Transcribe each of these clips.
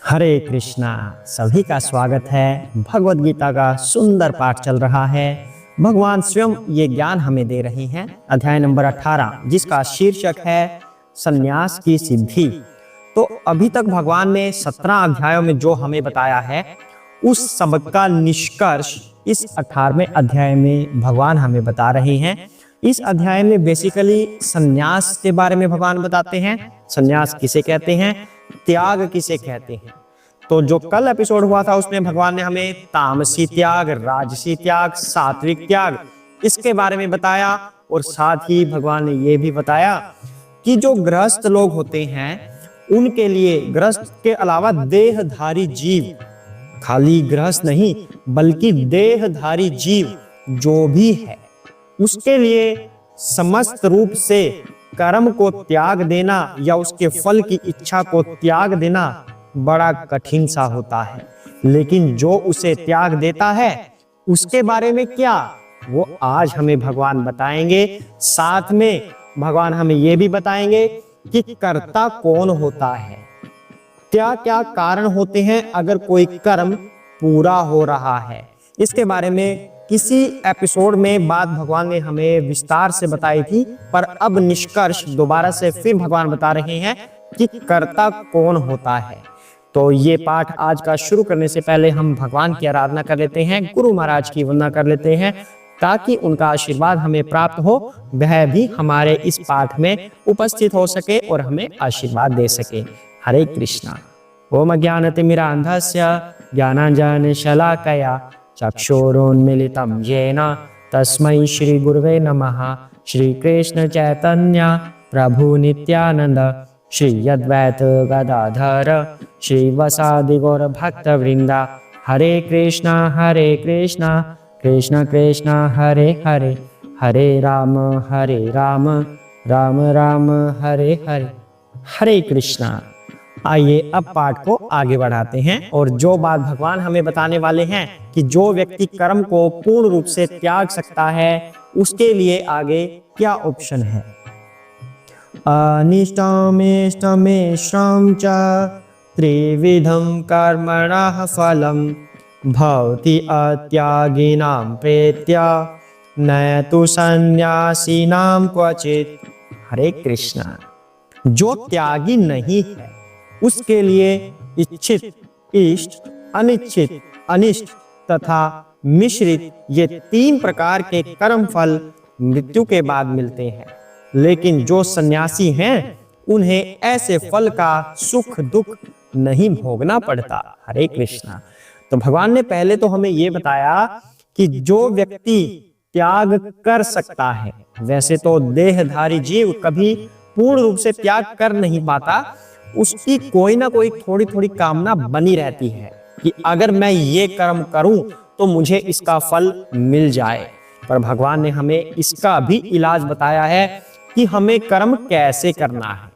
हरे कृष्णा। सभी का स्वागत है। भगवत गीता का सुंदर पाठ चल रहा है। भगवान स्वयं ये ज्ञान हमें दे रहे हैं। अध्याय नंबर 18 जिसका शीर्षक है संन्यास की सिद्धि। तो अभी तक भगवान ने 17 अध्यायों में जो हमें बताया है उस सब का निष्कर्ष इस 18वें अध्याय में भगवान हमें बता रहे हैं। इस अध्याय में बेसिकली संन्यास के बारे में भगवान बताते हैं। संन्यास किसे कहते हैं, त्याग किसे कहते हैं। तो जो कल एपिसोड हुआ था उसमें भगवान ने हमें तामसी त्याग, राजसी त्याग, सात्विक त्याग इसके बारे में बताया। और साथ ही भगवान ने यह भी बताया कि जो गृहस्थ लोग होते हैं उनके लिए गृहस्थ के अलावा देहधारी जीव, खाली गृहस्थ नहीं बल्कि देहधारी जीव जो भी है उसके लिए समस्त रूप से कर्म को त्याग देना या उसके फल की इच्छा को त्याग देना बड़ा कठिन सा होता है। लेकिन जो उसे त्याग देता है उसके बारे में क्या, वो आज हमें भगवान बताएंगे। साथ में भगवान हमें ये भी बताएंगे कि कर्ता कौन होता है, क्या क्या कारण होते हैं अगर कोई कर्म पूरा हो रहा है। इसके बारे में किसी एपिसोड में बात भगवान ने हमें विस्तार से बताई थी, पर अब निष्कर्ष दोबारा से फिर भगवान बता रहे हैं कि कर्ता कौन होता है। तो ये पाठ आज का शुरू करने से पहले हम भगवान की आराधना कर लेते हैं, गुरु महाराज की वंदना कर लेते हैं ताकि उनका आशीर्वाद हमें प्राप्त हो, वह भी हमारे इस पाठ में उपस्थित हो सके और हमें आशीर्वाद दे सके। हरे कृष्णा। ओम अज्ञानतिमिरान्धस्य ज्ञानाञ्जनशलाकया चक्षुरुन्मीलितं येन तस्मै श्री गुरुवे नमः। श्री कृष्ण चैतन्य प्रभु नित्यानंद श्री अद्वैत गदाधर श्रीवासादि गौर भक्त वृंदा। हरे कृष्णा कृष्ण कृष्ण हरे हरे, हरे राम राम राम हरे हरे। हरे कृष्णा। आइए अब पाठ को आगे बढ़ाते हैं और जो बात भगवान हमें बताने वाले हैं कि जो व्यक्ति कर्म को पूर्ण रूप से त्याग सकता है उसके लिए आगे क्या ऑप्शन है। अनिष्टमिष्टमिश्रं च त्रिविधं कर्मणः फलं भवति अत्यागिनां प्रेत्या न तु सन्यासिनां क्वचित्। हरे कृष्णा। जो त्यागी नहीं है उसके लिए इच्छित, इष्ट, अनिच्छित, अनिष्ट तथा मिश्रित ये 3 प्रकार के कर्म फल मृत्यु के बाद मिलते हैं। लेकिन जो सन्यासी हैं उन्हें ऐसे फल का सुख दुख नहीं भोगना पड़ता। हरे कृष्णा। तो भगवान ने पहले तो हमें ये बताया कि जो व्यक्ति त्याग कर सकता है, वैसे तो देहधारी जीव कभी पूर्ण रूप से त्याग कर नहीं पाता, उसकी कोई ना कोई थोड़ी थोड़ी कामना बनी रहती है कि अगर मैं ये कर्म करूं तो मुझे इसका फल मिल जाए। पर भगवान ने हमें इसका भी इलाज बताया है कि हमें कर्म कैसे करना है।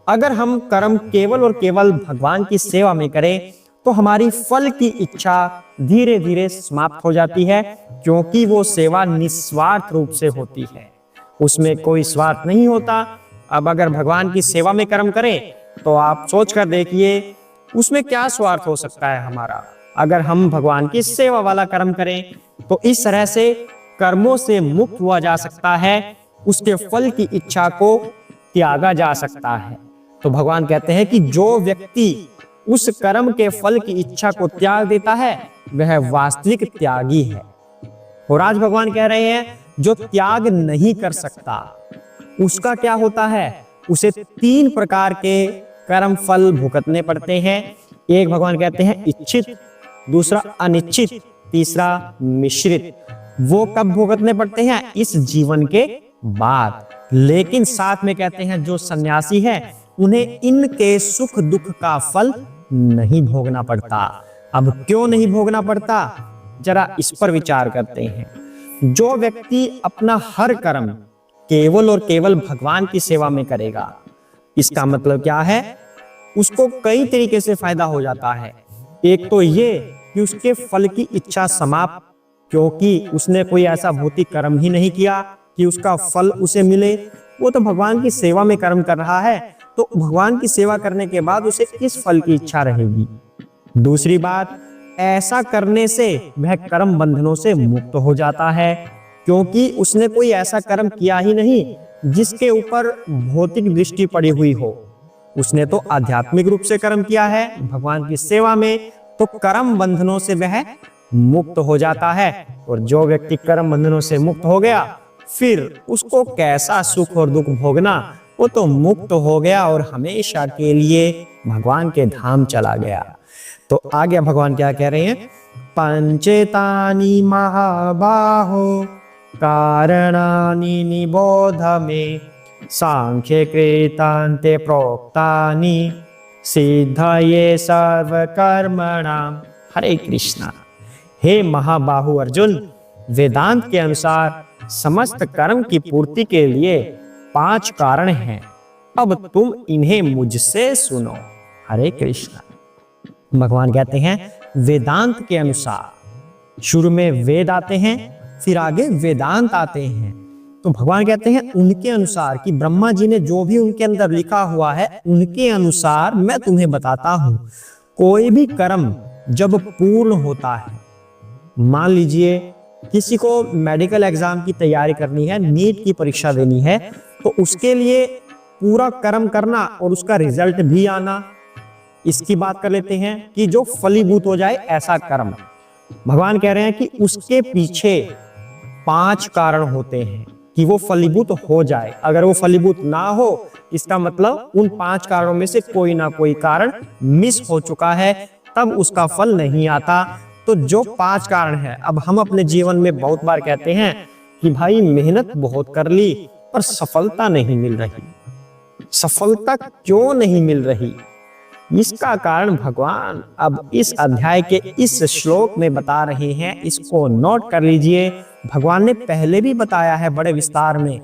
अगर हम कर्म केवल और केवल भगवान की सेवा में करें तो हमारी फल की इच्छा धीरे धीरे समाप्त हो जाती है, क्योंकि वो सेवा निस्वार्थ रूप से होती है, उसमें कोई स्वार्थ नहीं होता। अब अगर भगवान की सेवा में कर्म करें तो आप सोच कर देखिए उसमें क्या स्वार्थ हो सकता है हमारा। अगर हम भगवान की सेवा वाला कर्म करें तो इस तरह से कर्मों से मुक्त हुआ जा सकता है, उसके फल की इच्छा को त्यागा जा सकता है। तो भगवान कहते हैं कि जो व्यक्ति उस कर्म के फल की इच्छा को त्याग देता है वह वास्तविक त्यागी है। और आज भगवान कह रहे हैं जो त्याग नहीं कर सकता उसका क्या होता है, उसे 3 प्रकार के कर्म फल भुगतने पड़ते हैं। एक भगवान कहते हैं इच्छित, दूसरा अनिच्छित, तीसरा मिश्रित। वो कब भुगतने पड़ते हैं, इस जीवन के बाद। लेकिन साथ में कहते हैं जो सन्यासी है उन्हें इनके सुख दुख का फल नहीं भोगना पड़ता। अब क्यों नहीं भोगना पड़ता, जरा इस पर विचार करते हैं। जो व्यक्ति अपना हर कर्म केवल और केवल भगवान की सेवा में करेगा, इसका मतलब क्या है, उसको कई तरीके से फायदा हो जाता है। एक तो ये कि उसके फल की इच्छा समाप्त, क्योंकि उसने कोई ऐसा भौतिक कर्म ही नहीं किया कि उसका फल उसे मिले। वो तो भगवान की सेवा में कर्म कर रहा है, तो भगवान की सेवा करने के बाद उसे किस फल की इच्छा रहेगी। दूसरी बात, ऐसा करने से वह कर्म बंधनों से मुक्त हो जाता है, क्योंकि उसने कोई ऐसा कर्म किया ही नहीं जिसके ऊपर भौतिक दृष्टि पड़ी हुई हो। उसने तो आध्यात्मिक रूप से कर्म किया है भगवान की सेवा में, तो कर्म बंधनों से वह मुक्त हो जाता है। और जो व्यक्ति कर्म बंधनों से मुक्त हो गया, फिर उसको कैसा सुख और दुख भोगना, वो तो मुक्त हो गया और हमेशा के लिए भगवान के धाम चला गया। तो आगे भगवान क्या कह रहे हैं, पंचेतानि महाबाहो कारणानि निबोध मे सांख्ये कृतान्ते प्रोक्तानि सिद्धये सर्व कर्मणाम। हरे कृष्णा। हे महाबाहु अर्जुन, वेदांत के अनुसार समस्त कर्म की पूर्ति के लिए 5 कारण हैं। अब तुम इन्हें मुझसे सुनो। हरे कृष्णा। भगवान कहते हैं वेदांत के अनुसार, शुरू में वेद आते हैं, फिर आगे वेदांत आते हैं। तो भगवान कहते हैं उनके अनुसार, कि ब्रह्मा जी ने जो भी उनके अंदर लिखा हुआ है उनके अनुसार मैं तुम्हें बताता हूं। कोई भी कर्म जब पूर्ण होता है, मान लीजिए किसी को मेडिकल एग्जाम की तैयारी करनी है, नीट की परीक्षा देनी है, तो उसके लिए पूरा कर्म करना और उसका रिजल्ट भी आना, इसकी बात कर लेते हैं कि जो फलीभूत हो जाए ऐसा कर्म। भगवान कह रहे हैं कि उसके पीछे 5 कारण होते हैं कि वो फलीभूत हो जाए। अगर वो फलीभूत ना हो, इसका मतलब उन 5 कारणों में से कोई ना कोई कारण मिस हो चुका है, तब उसका फल नहीं आता। तो जो 5 कारण है, अब हम अपने जीवन में बहुत बार कहते हैं कि भाई मेहनत बहुत कर ली पर सफलता नहीं मिल रही। सफलता क्यों नहीं मिल रही? इसका कारण भगवान अब इस अध्याय के इस श्लोक में बता रहे हैं। इसको नोट कर लीजिए। भगवान ने पहले भी बताया है बड़े विस्तार में,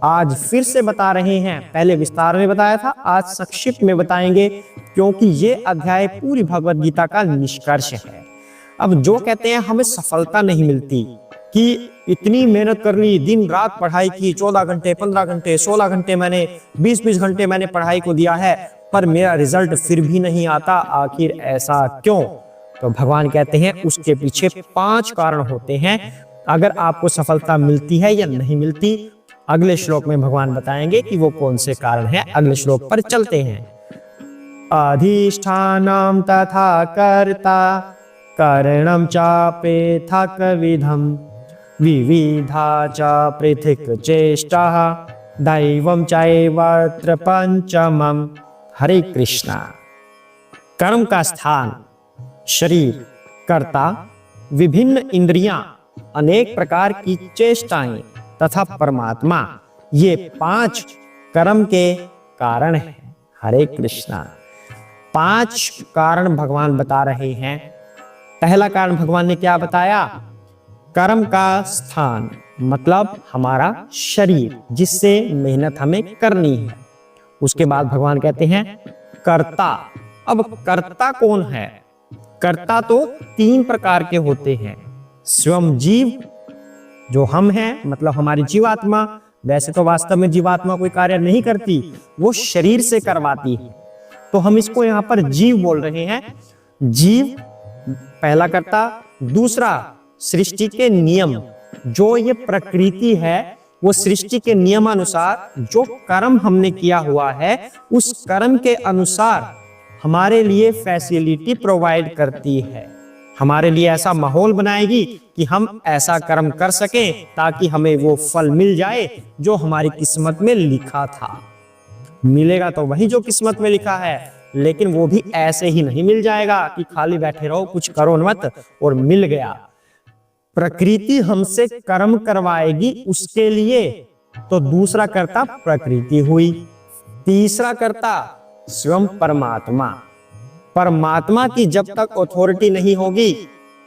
आज फिर से बता रहे हैं। पहले विस्तार में बताया था, आज संक्षिप्त में बताएंगे, क्योंकि ये अध्याय पूरी भगवत गीता का निष्कर्ष है। अब जो कहते हैं हमें सफलता नहीं मिलती, कि इतनी मेहनत कर ली, दिन रात पढ़ाई की, 14 घंटे 15 घंटे 16 घंटे मैंने 20-20 घंटे मैंने पढ़ाई को दिया है, पर मेरा रिजल्ट फिर भी नहीं आता, आखिर ऐसा क्यों? तो भगवान कहते हैं उसके पीछे 5 कारण होते हैं। अगर आपको सफलता मिलती है या नहीं मिलती, अगले श्लोक में भगवान बताएंगे कि वो कौन से कारण हैं। अगले श्लोक पर चलते हैं। अधिष्ठानम तथा कर्ता कारणम चापेथक विधम विविधा च पृथक् चेष्टा दैवम चैवत्र पंचमम। हरे कृष्णा। कर्म का स्थान, शरीर, कर्ता, विभिन्न इंद्रियां, अनेक प्रकार की चेष्टाएं तथा परमात्मा, ये 5 कर्म के कारण हैं। हरे कृष्णा। 5 कारण भगवान बता रहे हैं। पहला कारण भगवान ने क्या बताया? कर्म का स्थान, मतलब हमारा शरीर, जिससे मेहनत हमें करनी है। उसके बाद भगवान कहते हैं कर्ता। अब कर्ता कौन है? कर्ता तो 3 प्रकार के होते हैं। स्वयं जीव, जो हम हैं, मतलब हमारी जीवात्मा। वैसे तो वास्तव में जीवात्मा कोई कार्य नहीं करती, वो शरीर से करवाती है, तो हम इसको यहाँ पर जीव बोल रहे हैं। जीव पहला कर्ता। दूसरा, सृष्टि के नियम, जो ये प्रकृति है, वो सृष्टि के नियमानुसार जो कर्म हमने किया हुआ है, उस कर्म के अनुसार हमारे लिए फैसिलिटी प्रोवाइड करती है, हमारे लिए ऐसा माहौल बनाएगी कि हम ऐसा कर्म कर सकें, ताकि हमें वो फल मिल जाए जो हमारी किस्मत में लिखा था। मिलेगा तो वही जो किस्मत में लिखा है, लेकिन वो भी ऐसे ही नहीं मिल जाएगा कि खाली बैठे रहो, कुछ करो मत और मिल गया। प्रकृति हमसे कर्म करवाएगी उसके लिए, तो दूसरा कर्ता प्रकृति हुई। तीसरा कर्ता स्वयं परमात्मा। परमात्मा की जब तक अथॉरिटी नहीं होगी,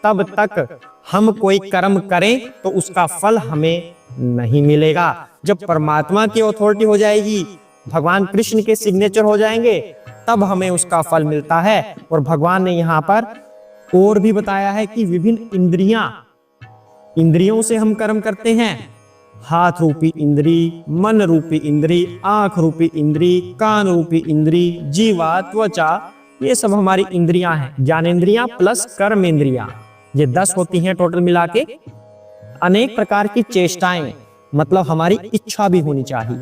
तब तक हम कोई कर्म करें तो उसका फल हमें नहीं मिलेगा। जब परमात्मा की अथॉरिटी हो जाएगी, भगवान कृष्ण के सिग्नेचर हो जाएंगे, तब हमें उसका फल मिलता है। और भगवान ने यहाँ पर और भी बताया है कि विभिन्न इंद्रियों से हम कर्म करते हैं। हाथ रूपी इंद्री, मन रूपी इंद्री, आंख रूपी इंद्री, कान रूपी इंद्री, जीवा, त्वचा, ये सब हमारी इंद्रियां हैं, ज्ञानेंद्रियां प्लस कर्म इंद्रियां, ये 10 होती हैं टोटल मिला के। अनेक प्रकार की चेष्टाएं, मतलब हमारी इच्छा भी होनी चाहिए।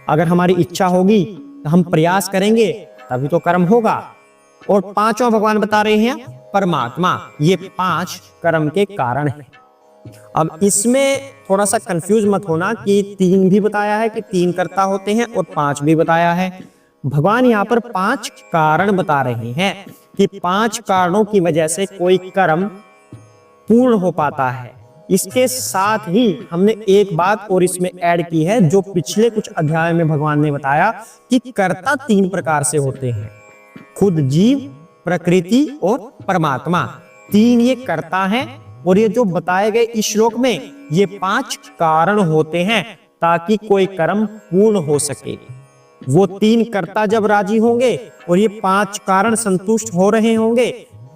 अगर हमारी इच्छा होगी तो हम प्रयास करेंगे, तभी तो कर्म होगा। और पांचवा भगवान बता रहे हैं परमात्मा, ये 5 कर्म के कारण है। अब इसमें थोड़ा सा कंफ्यूज मत होना कि 3 भी बताया है कि 3 कर्ता होते हैं और 5 भी बताया है। भगवान यहाँ पर 5 कारण बता रहे हैं कि 5 कारणों की वजह से कोई कर्म पूर्ण हो पाता है। इसके साथ ही हमने एक बात और इसमें ऐड की है, जो पिछले कुछ अध्याय में भगवान ने बताया कि कर्ता 3 प्रकार से होते हैं, खुद जीव, प्रकृति और परमात्मा। 3 ये कर्ता हैं और ये जो बताए गए इस श्लोक में ये 5 कारण होते हैं ताकि कोई कर्म पूर्ण हो सके। वो 3 कर्ता जब राजी होंगे और ये 5 कारण संतुष्ट हो रहे होंगे,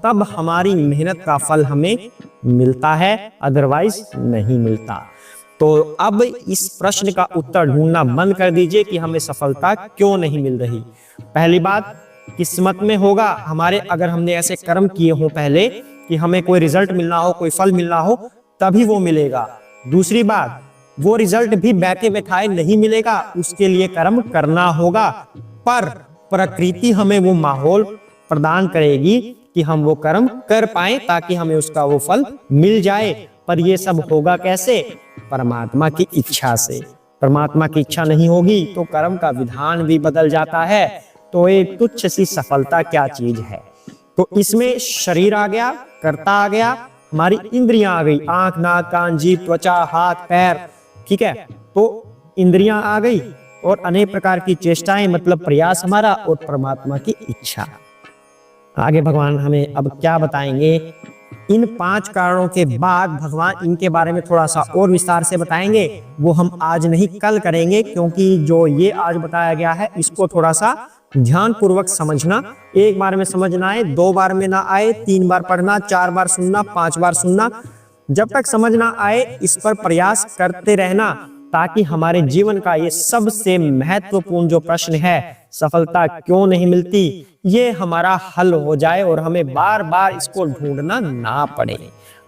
तब हमारी मेहनत का फल हमें मिलता है, अदरवाइज नहीं मिलता। तो अब इस प्रश्न का उत्तर ढूंढना बंद कर दीजिए कि हमें सफलता क्यों नहीं मिल रही। पहली बात, किस्मत में होगा हमारे, अगर हमने ऐसे कर्म किए हों पहले कि हमें कोई रिजल्ट मिलना हो, कोई फल मिलना हो, तभी वो मिलेगा। दूसरी बात, वो रिजल्ट भी बैठे बैठाए नहीं मिलेगा, उसके लिए कर्म करना होगा। पर प्रकृति हमें वो माहौल प्रदान करेगी कि हम वो कर्म कर पाए ताकि हमें उसका वो फल मिल जाए। पर ये सब होगा कैसे? परमात्मा की इच्छा से। परमात्मा की इच्छा नहीं होगी तो कर्म का विधान भी बदल जाता है। तो एक तुच्छ सी सफलता क्या चीज है। तो इसमें शरीर आ गया, कर्ता आ गया, हमारी इंद्रियां आ गई, आंख, नाक, कान, जीभ, त्वचा, हाथ, पैर, ठीक है। तो इंद्रियां आ गई और अनेक प्रकार की चेष्टाएं, मतलब प्रयास हमारा, और परमात्मा की इच्छा। आगे भगवान हमें अब क्या बताएंगे? इन 5 कारणों के बाद भगवान इनके बारे में थोड़ा सा और विस्तार से बताएंगे। वो हम आज नहीं कल करेंगे, क्योंकि जो ये आज बताया गया है इसको थोड़ा सा ध्यान पूर्वक समझना। एक बार में समझना है, 2 बार में ना आए, 3 बार पढ़ना, 4 बार सुनना, 5 बार सुनना। जब तक समझ ना आए इस पर प्रयास करते रहना, ताकि हमारे जीवन का ये सबसे महत्वपूर्ण जो प्रश्न है, सफलता क्यों नहीं मिलती, ये हमारा हल हो जाए और हमें बार बार इसको ढूंढना ना पड़े।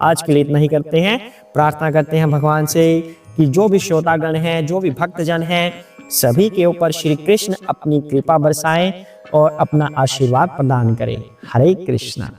आज के लिए इतना ही करते हैं। प्रार्थना करते हैं भगवान से कि जो भी श्रोतागण हैं, जो भी भक्तजन हैं, सभी के ऊपर श्री कृष्ण अपनी कृपा बरसाएं और अपना आशीर्वाद प्रदान करें। हरे कृष्णा।